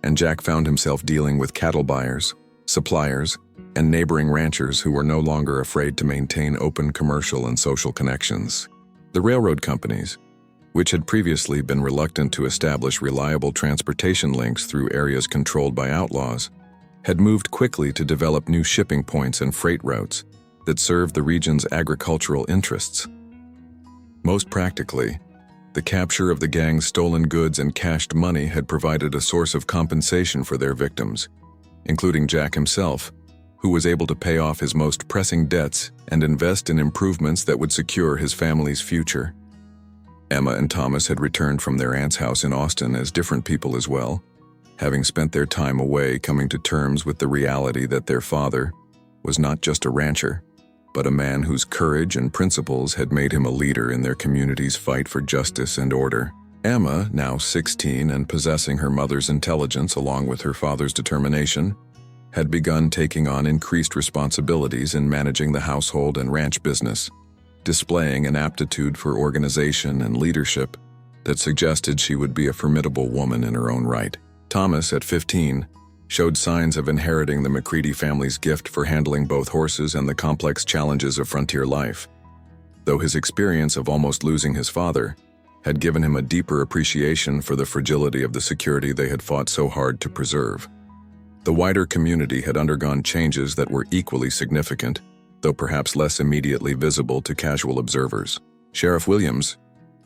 and Jack found himself dealing with cattle buyers, suppliers, and neighboring ranchers who were no longer afraid to maintain open commercial and social connections. The railroad companies, which had previously been reluctant to establish reliable transportation links through areas controlled by outlaws, had moved quickly to develop new shipping points and freight routes that served the region's agricultural interests. Most practically, the capture of the gang's stolen goods and cached money had provided a source of compensation for their victims, including Jack himself, who was able to pay off his most pressing debts and invest in improvements that would secure his family's future. Emma and Thomas had returned from their aunt's house in Austin as different people as well, having spent their time away coming to terms with the reality that their father was not just a rancher, but a man whose courage and principles had made him a leader in their community's fight for justice and order. Emma, now 16 and possessing her mother's intelligence along with her father's determination, had begun taking on increased responsibilities in managing the household and ranch business, displaying an aptitude for organization and leadership that suggested she would be a formidable woman in her own right. Thomas, at 15, showed signs of inheriting the McCready family's gift for handling both horses and the complex challenges of frontier life, though his experience of almost losing his father had given him a deeper appreciation for the fragility of the security they had fought so hard to preserve. The wider community had undergone changes that were equally significant, though perhaps less immediately visible to casual observers. Sheriff Williams,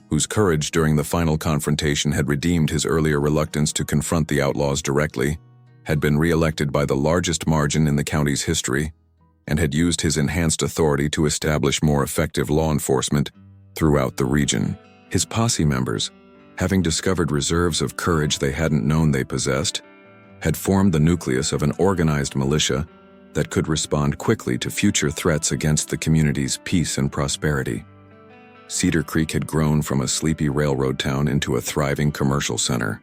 whose courage during the final confrontation had redeemed his earlier reluctance to confront the outlaws directly, had been re-elected by the largest margin in the county's history, and had used his enhanced authority to establish more effective law enforcement throughout the region. His posse members, having discovered reserves of courage they hadn't known they possessed, had formed the nucleus of an organized militia that could respond quickly to future threats against the community's peace and prosperity. Cedar Creek had grown from a sleepy railroad town into a thriving commercial center,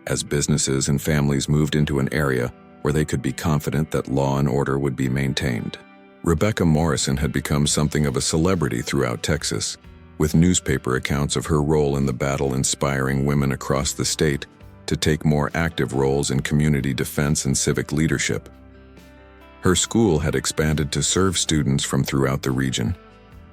as businesses and families moved into an area where they could be confident that law and order would be maintained. Rebecca Morrison had become something of a celebrity throughout Texas, with newspaper accounts of her role in the battle inspiring women across the state to take more active roles in community defense and civic leadership. Her school had expanded to serve students from throughout the region,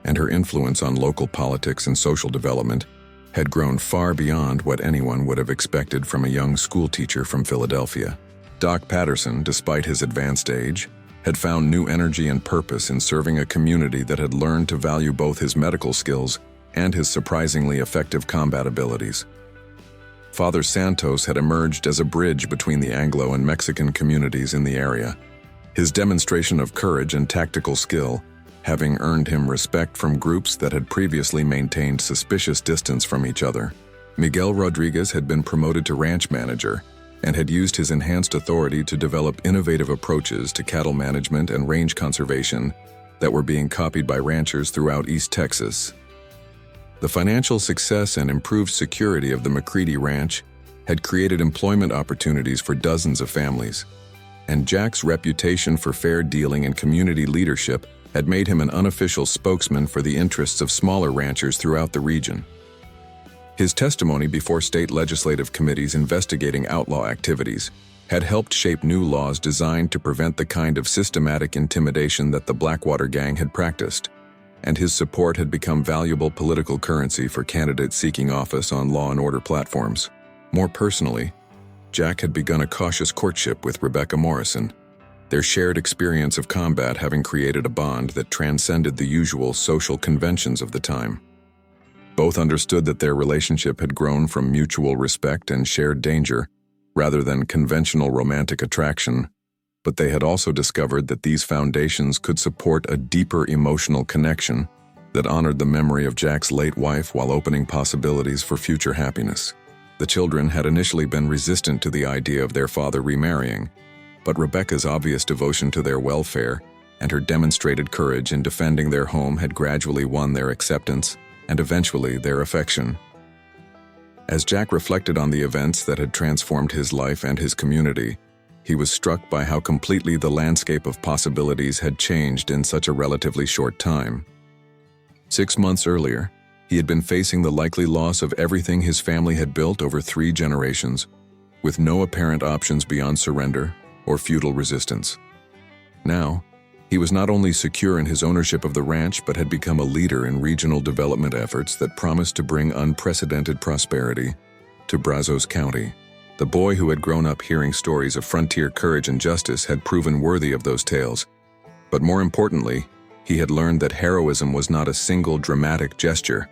and her influence on local politics and social development had grown far beyond what anyone would have expected from a young schoolteacher from Philadelphia. Doc Patterson, despite his advanced age, had found new energy and purpose in serving a community that had learned to value both his medical skills and his surprisingly effective combat abilities. Father Santos had emerged as a bridge between the Anglo and Mexican communities in the area, his demonstration of courage and tactical skill having earned him respect from groups that had previously maintained suspicious distance from each other. Miguel Rodriguez had been promoted to ranch manager and had used his enhanced authority to develop innovative approaches to cattle management and range conservation that were being copied by ranchers throughout East Texas. The financial success and improved security of the McCready Ranch had created employment opportunities for dozens of families, and Jack's reputation for fair dealing and community leadership had made him an unofficial spokesman for the interests of smaller ranchers throughout the region. His testimony before state legislative committees investigating outlaw activities had helped shape new laws designed to prevent the kind of systematic intimidation that the Blackwater Gang had practiced, and his support had become valuable political currency for candidates seeking office on law and order platforms. More personally, Jack had begun a cautious courtship with Rebecca Morrison, their shared experience of combat having created a bond that transcended the usual social conventions of the time. Both understood that their relationship had grown from mutual respect and shared danger, rather than conventional romantic attraction, but they had also discovered that these foundations could support a deeper emotional connection that honored the memory of Jack's late wife while opening possibilities for future happiness. The children had initially been resistant to the idea of their father remarrying, but Rebecca's obvious devotion to their welfare and her demonstrated courage in defending their home had gradually won their acceptance and eventually their affection. As Jack reflected on the events that had transformed his life and his community, he was struck by how completely the landscape of possibilities had changed in such a relatively short time. 6 months earlier, he had been facing the likely loss of everything his family had built over 3 generations, with no apparent options beyond surrender or futile resistance. Now, he was not only secure in his ownership of the ranch but had become a leader in regional development efforts that promised to bring unprecedented prosperity to Brazos County. The boy who had grown up hearing stories of frontier courage and justice had proven worthy of those tales. But more importantly, he had learned that heroism was not a single dramatic gesture,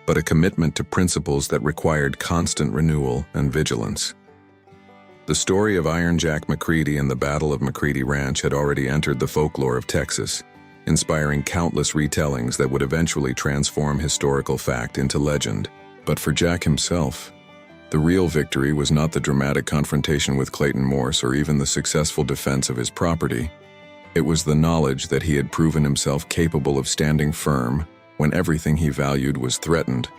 but a commitment to principles that required constant renewal and vigilance. The story of Iron Jack McCready and the Battle of McCready Ranch had already entered the folklore of Texas, inspiring countless retellings that would eventually transform historical fact into legend. But for Jack himself, the real victory was not the dramatic confrontation with Clayton Morse or even the successful defense of his property. It was the knowledge that he had proven himself capable of standing firm when everything he valued was threatened,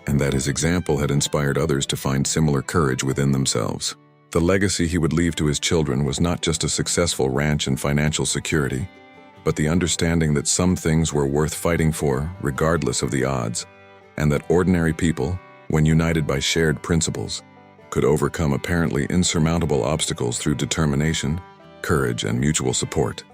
and that his example had inspired others to find similar courage within themselves. The legacy he would leave to his children was not just a successful ranch and financial security, but the understanding that some things were worth fighting for regardless of the odds, and that ordinary people, when united by shared principles, could overcome apparently insurmountable obstacles through determination, courage, and mutual support.